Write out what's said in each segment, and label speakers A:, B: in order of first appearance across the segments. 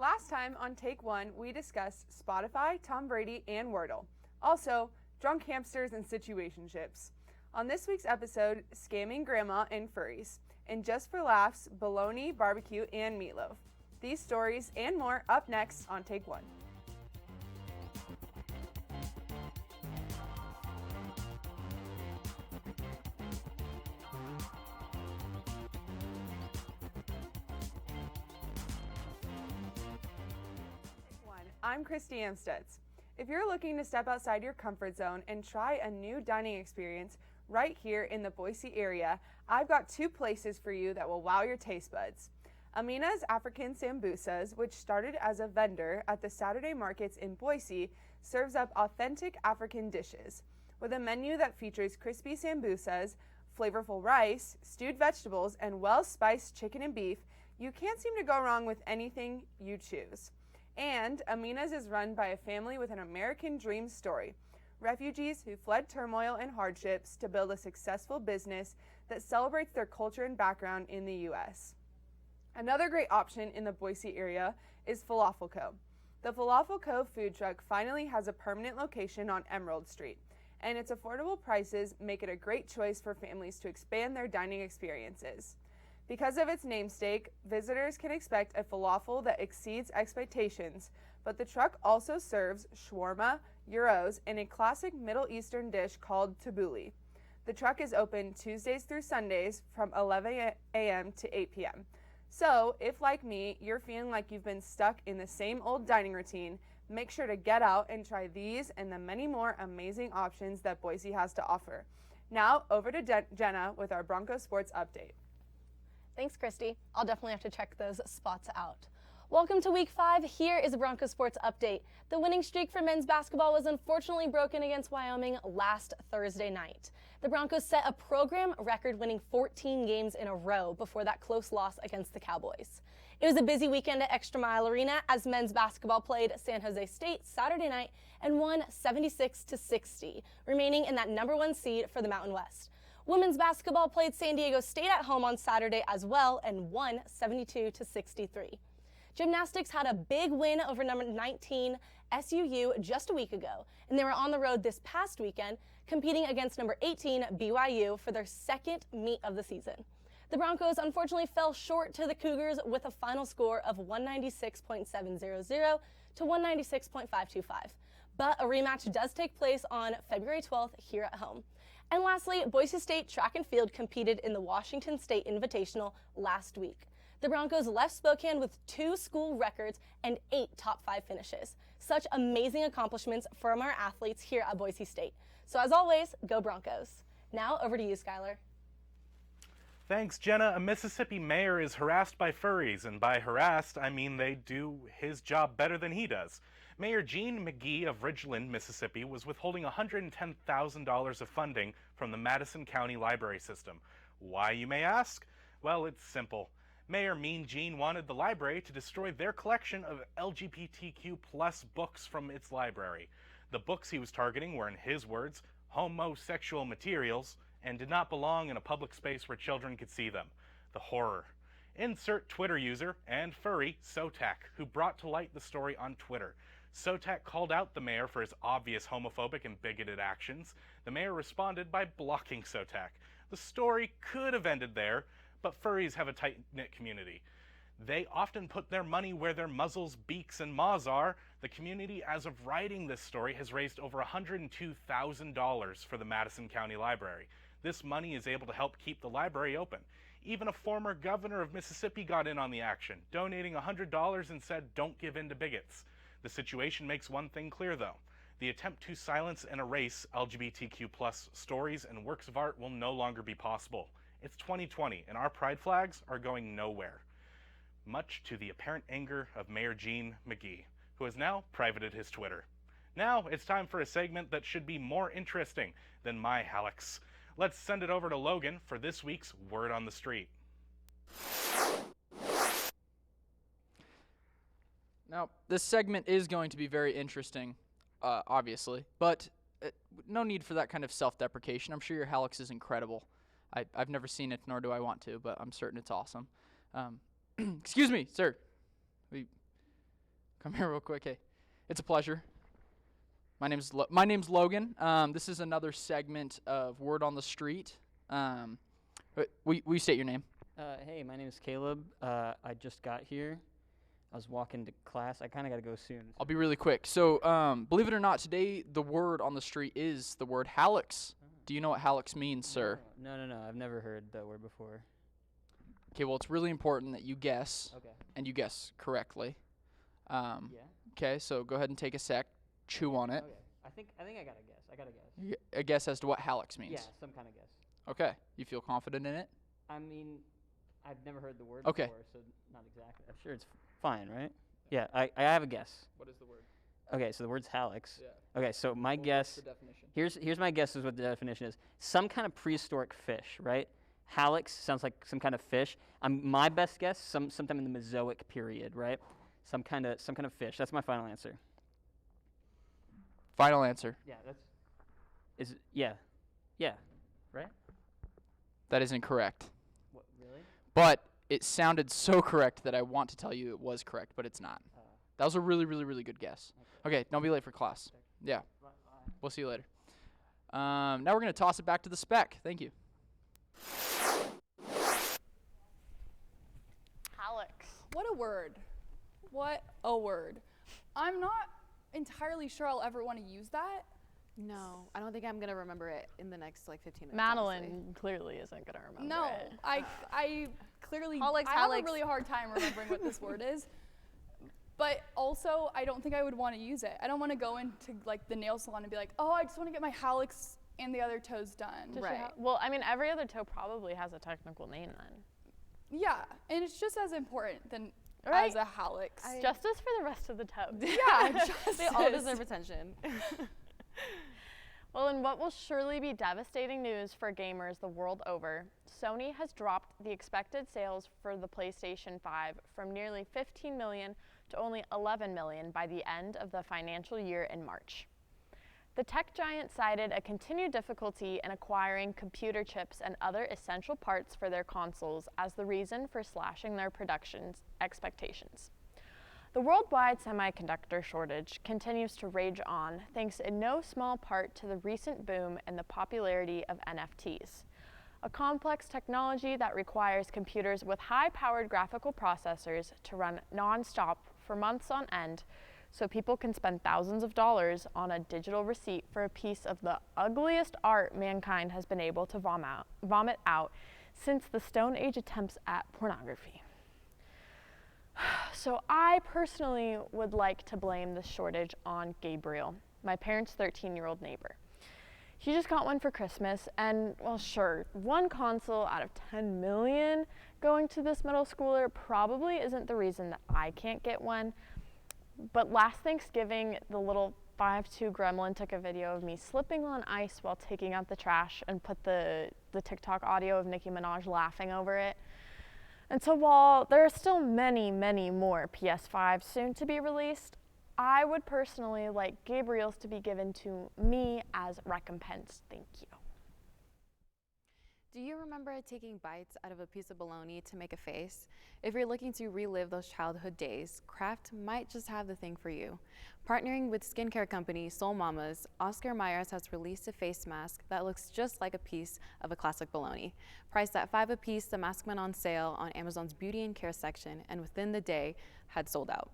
A: Last time on Take One, we discussed Spotify, Tom Brady, and Wordle. Also, drunk hamsters and situationships. On this week's episode, scamming grandma and furries. And just for laughs, bologna, barbecue, and meatloaf. These stories and more up next on Take One. I'm Christy Amstutz. If you're looking to step outside your comfort zone and try a new dining experience right here in the Boise area, I've got two places for you that will wow your taste buds. Amina's African Sambusas, which started as a vendor at the Saturday markets in Boise, serves up authentic African dishes. With a menu that features crispy sambusas, flavorful rice, stewed vegetables, and well-spiced chicken and beef, you can't seem to go wrong with anything you choose. And Amina's is run by a family with an American dream story. Refugees who fled turmoil and hardships to build a successful business that celebrates their culture and background in the U.S. Another great option in the Boise area is Falafel Co. The Falafel Co. food truck finally has a permanent location on Emerald Street, and its affordable prices make it a great choice for families to expand their dining experiences. Because of its namesake, visitors can expect a falafel that exceeds expectations, but the truck also serves shawarma, gyros, and a classic Middle Eastern dish called tabbouleh. The truck is open Tuesdays through Sundays from 11 a.m. to 8 p.m. So, if like me, you're feeling like you've been stuck in the same old dining routine, make sure to get out and try these and the many more amazing options that Boise has to offer. Now, over to Jenna with our Broncos sports update.
B: Thanks, Christy. I'll definitely have to check those spots out. Welcome to Week 5. Here is a Broncos sports update. The winning streak for men's basketball was unfortunately broken against Wyoming last Thursday night. The Broncos set a program record, winning 14 games in a row before that close loss against the Cowboys. It was a busy weekend at Extra Mile Arena as men's basketball played San Jose State Saturday night and won 76-60, remaining in that number 1 seed for the Mountain West. Women's basketball played San Diego State at home on Saturday as well and won 72-63. Gymnastics had a big win over number 19 SUU just a week ago, and they were on the road this past weekend competing against number 18 BYU for their second meet of the season. The Broncos unfortunately fell short to the Cougars with a final score of 196.700 to 196.525. But a rematch does take place on February 12th here at home. And lastly, Boise State track and field competed in the Washington State Invitational last week. The Broncos left Spokane with 2 school records and 8 top 5 finishes. Such amazing accomplishments from our athletes here at Boise State. So as always, go Broncos. Now over to you, Skylar.
C: Thanks, Jenna. A Mississippi mayor is harassed by furries, and by harassed, I mean they do his job better than he does. Mayor Gene McGee of Ridgeland, Mississippi, was withholding $110,000 of funding from the Madison County Library System. Why, you may ask? Well, it's simple. Mayor Mean Gene wanted the library to destroy their collection of LGBTQ+ books from its library. The books he was targeting were, in his words, homosexual materials, and did not belong in a public space where children could see them. The horror. Insert Twitter user and furry Sotak, who brought to light the story on Twitter. Sotak called out the mayor for his obvious homophobic and bigoted actions. The mayor responded by blocking Sotak. The story could have ended there, but furries have a tight-knit community. They often put their money where their muzzles, beaks, and maws are. The community, as of writing this story, has raised over $102,000 for the Madison County Library. This money is able to help keep the library open. Even a former governor of Mississippi got in on the action, donating $100 and said, "Don't give in to bigots." The situation makes one thing clear, though. The attempt to silence and erase LGBTQ+ stories and works of art will no longer be possible. It's 2020, and our pride flags are going nowhere. Much to the apparent anger of Mayor Gene McGee, who has now privated his Twitter. Now it's time for a segment that should be more interesting than my Hallex. Let's send it over to Logan for this week's Word on the Street.
D: Now, this segment is going to be very interesting, obviously, but no need for that kind of self-deprecation. I'm sure your Hallex is incredible. I've never seen it, nor do I want to, but I'm certain it's awesome. Excuse me, sir. Come here real quick. Hey, it's a pleasure. My name's Logan. This is another segment of Word on the Street. Will you state your name?
E: Hey, my name is Caleb. I just got here. I was walking to class. I kind of got to go soon.
D: I'll be really quick. So, believe it or not, today the word on the street is the word hallux. Do you know what hallux means, sir?
E: No. I've never heard that word before.
D: Okay, well, it's really important that you guess,
E: Okay.
D: and you guess correctly.
E: Yeah.
D: Okay, so go ahead and take a sec, chew on it.
E: Okay. I think I got to guess.
D: A guess as to what hallux means.
E: Yeah, some kind of guess.
D: Okay, you feel confident in it?
E: I mean, I've never heard the word
D: Okay.
E: before, so not exactly. I'm sure it's fine, right? Yeah, I have a guess.
D: What is the word?
E: Okay, so the word's hallux.
D: Yeah.
E: Okay, so my guess.
D: The definition.
E: Here's my guess is what the definition is. Some kind of prehistoric fish, right? Hallux sounds like some kind of fish. My best guess, sometime in the Mesozoic period, right? Some kind of fish. That's my final answer.
D: Final answer.
E: Yeah, right?
D: That is incorrect.
E: What, really?
D: But it sounded so correct that I want to tell you it was correct, but it's not. That was a really, really, really good guess. Okay, don't be late for class. Yeah. We'll see you later. Now we're going to toss it back to the spec. Thank you.
B: Hallux.
F: What a word. What a word. I'm not entirely sure I'll ever want to use that.
A: No, I don't think I'm gonna remember it in the next like 15 minutes.
B: Madeline
A: honestly.
B: clearly isn't going to remember
F: No,
B: it.
F: I clearly
B: Hallux,
F: I have
B: hallux.
F: a really hard time remembering what this word is. But also, I don't think I would want to use it. I don't want to go into like the nail salon and be like, oh, I just want to get my hallux and the other toes done.
B: Does she
A: Right.
B: well, I mean, every other toe probably has a technical name then.
F: Yeah, and it's just as important than
B: Right.
F: as a hallux.
B: Justice for the rest of the toes.
F: Yeah, justice.
A: They all deserve attention.
B: Well, in what will surely be devastating news for gamers the world over, Sony has dropped the expected sales for the PlayStation 5 from nearly 15 million to only 11 million by the end of the financial year in March. The tech giant cited a continued difficulty in acquiring computer chips and other essential parts for their consoles as the reason for slashing their production expectations. The worldwide semiconductor shortage continues to rage on, thanks in no small part to the recent boom in the popularity of NFTs, a complex technology that requires computers with high-powered graphical processors to run non-stop for months on end, so people can spend thousands of dollars on a digital receipt for a piece of the ugliest art mankind has been able to vomit out since the Stone Age attempts at pornography. So I personally would like to blame the shortage on Gabriel, my parents' 13-year-old neighbor. He just got one for Christmas, and well, sure, one console out of 10 million going to this middle schooler probably isn't the reason that I can't get one. But last Thanksgiving, the little 5'2" gremlin took a video of me slipping on ice while taking out the trash and put the TikTok audio of Nicki Minaj laughing over it. And so while there are still many, many more PS5s soon to be released, I would personally like Gabriel's to be given to me as recompense. Thank you.
A: Do you remember taking bites out of a piece of bologna to make a face? If you're looking to relive those childhood days, Kraft might just have the thing for you. Partnering with skincare company Soul Mamas, Oscar Myers has released a face mask that looks just like a piece of a classic bologna. Priced at $5 a piece, the mask went on sale on Amazon's beauty and care section and within the day had sold out.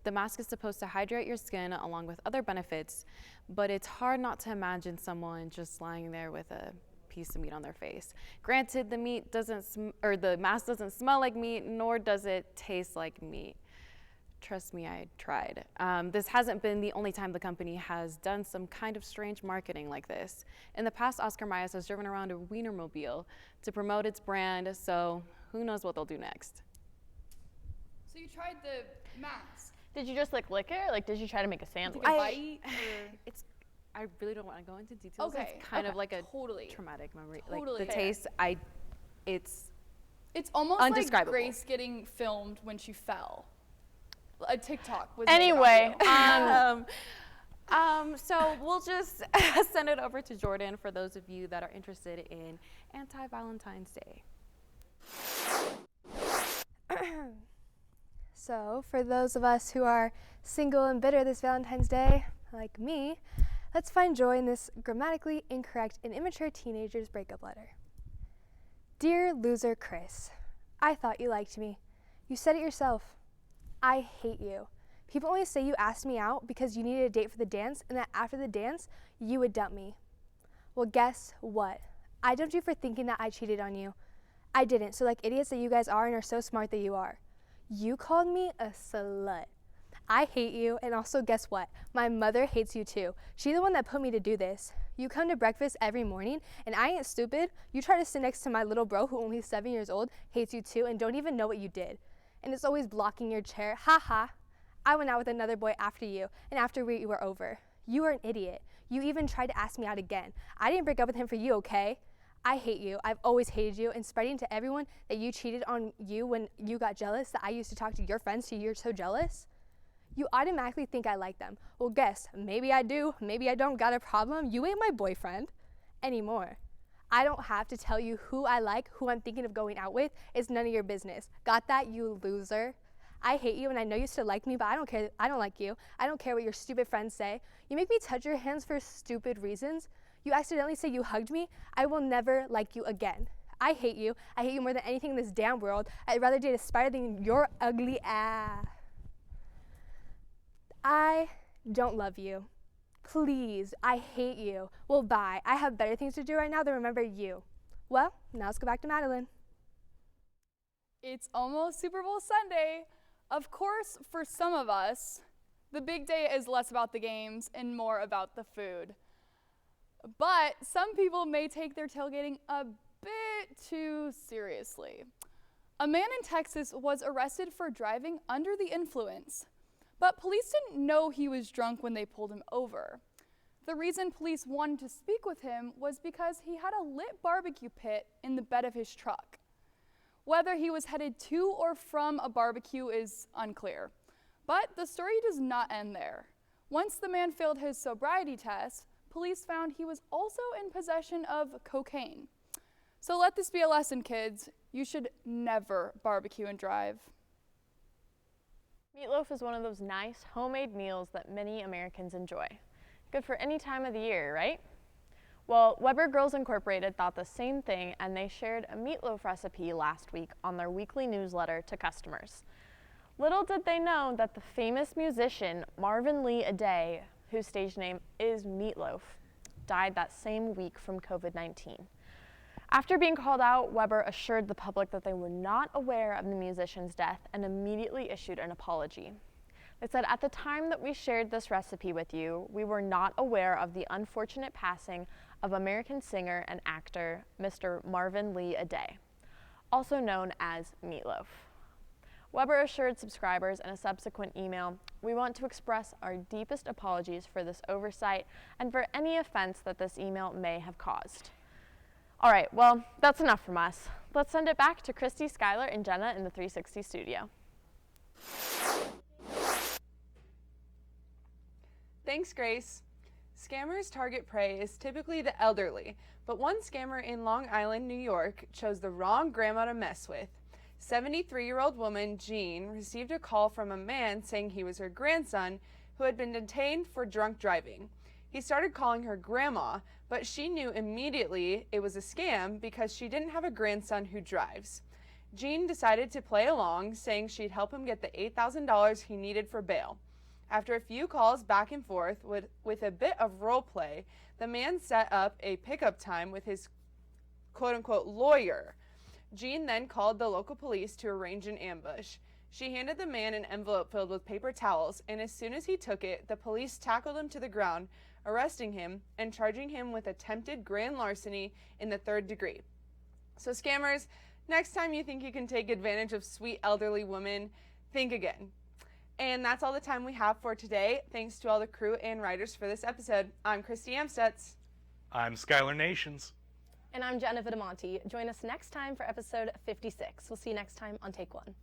A: The mask is supposed to hydrate your skin along with other benefits, but it's hard not to imagine someone just lying there with a piece of meat on their face. Granted, the mask doesn't smell like meat, nor does it taste like meat. Trust me, I tried. This hasn't been the only time the company has done some kind of strange marketing like this. In the past, Oscar Mayer has driven around a Wienermobile to promote its brand, so who knows what they'll do next.
F: So you tried the mask.
B: Did you just like lick it, or like did you try to make a sandwich?
F: Bite?
A: I really don't want to go into details.
F: Okay,
A: It's kind of like a
F: totally.
A: traumatic memory.
F: Totally.
A: Like the
F: Fair.
A: taste, it's
F: It's almost like
A: Undescribable.
F: Grace getting filmed when she fell. A TikTok was
B: Anyway,
F: made about you.
A: so we'll just send it over to Jordan for those of you that are interested in anti-Valentine's Day.
G: So, for those of us who are single and bitter this Valentine's Day, like me, let's find joy in this grammatically incorrect and immature teenager's breakup letter. Dear loser Chris, I thought you liked me. You said it yourself. I hate you. People always say you asked me out because you needed a date for the dance and that after the dance, you would dump me. Well, guess what? I dumped you for thinking that I cheated on you. I didn't, so like idiots that you guys are and are so smart that you are. You called me a slut. I hate you, and also guess what? My mother hates you too. She's the one that put me to do this. You come to breakfast every morning, and I ain't stupid. You try to sit next to my little bro who only 7 years old, hates you too, and don't even know what you did. And it's always blocking your chair. Ha ha. I went out with another boy after you, and after we were over. You are an idiot. You even tried to ask me out again. I didn't break up with him for you, okay? I hate you. I've always hated you, and spreading to everyone that you cheated on you when you got jealous that I used to talk to your friends so you're so jealous. You automatically think I like them. Well, guess, maybe I do, maybe I don't. Got a problem? You ain't my boyfriend anymore. I don't have to tell you who I like, who I'm thinking of going out with. It's none of your business. Got that, you loser? I hate you, and I know you still like me, but I don't care. I don't like you. I don't care what your stupid friends say. You make me touch your hands for stupid reasons. You accidentally say you hugged me. I will never like you again. I hate you. I hate you more than anything in this damn world. I'd rather date a spider than your ugly ass. I don't love you. Please, I hate you. Well, bye. I have better things to do right now than remember you. Well, now let's go back to Madeline.
F: It's almost Super Bowl Sunday. Of course, for some of us, the big day is less about the games and more about the food. But some people may take their tailgating a bit too seriously. A man in Texas was arrested for driving under the influence, but police didn't know he was drunk when they pulled him over. The reason police wanted to speak with him was because he had a lit barbecue pit in the bed of his truck. Whether he was headed to or from a barbecue is unclear, but the story does not end there. Once the man failed his sobriety test, police found he was also in possession of cocaine. So let this be a lesson, kids. You should never barbecue and drive.
B: Meatloaf is one of those nice homemade meals that many Americans enjoy. Good for any time of the year, right? Well, Weber Girls Incorporated thought the same thing, and they shared a meatloaf recipe last week on their weekly newsletter to customers. Little did they know that the famous musician Marvin Lee Aday, whose stage name is Meatloaf, died that same week from COVID-19. After being called out, Weber assured the public that they were not aware of the musician's death and immediately issued an apology. They said, at the time that we shared this recipe with you, we were not aware of the unfortunate passing of American singer and actor Mr. Marvin Lee Aday, also known as Meatloaf. Weber assured subscribers in a subsequent email, we want to express our deepest apologies for this oversight and for any offense that this email may have caused. All right, well, that's enough from us. Let's send it back to Christy, Skylar, and Jenna in the 360 studio.
A: Thanks, Grace. Scammers' target prey is typically the elderly, but one scammer in Long Island, New York, chose the wrong grandma to mess with. 73-year-old woman Jean received a call from a man saying he was her grandson who had been detained for drunk driving. He started calling her grandma, but she knew immediately it was a scam because she didn't have a grandson who drives. Jean decided to play along, saying she'd help him get the $8,000 he needed for bail. After a few calls back and forth with a bit of role play, the man set up a pickup time with his quote-unquote lawyer. Jean then called the local police to arrange an ambush. She handed the man an envelope filled with paper towels, and as soon as he took it, the police tackled him to the ground, arresting him and charging him with attempted grand larceny in the 3rd degree. So scammers, next time you think you can take advantage of sweet elderly women, think again. And that's all the time we have for today. Thanks to all the crew and writers for this episode. I'm Christy Amstutz.
C: I'm Skylar Nations.
B: And I'm Jenna Vitamonte. Join us next time for episode 56. We'll see you next time on Take One.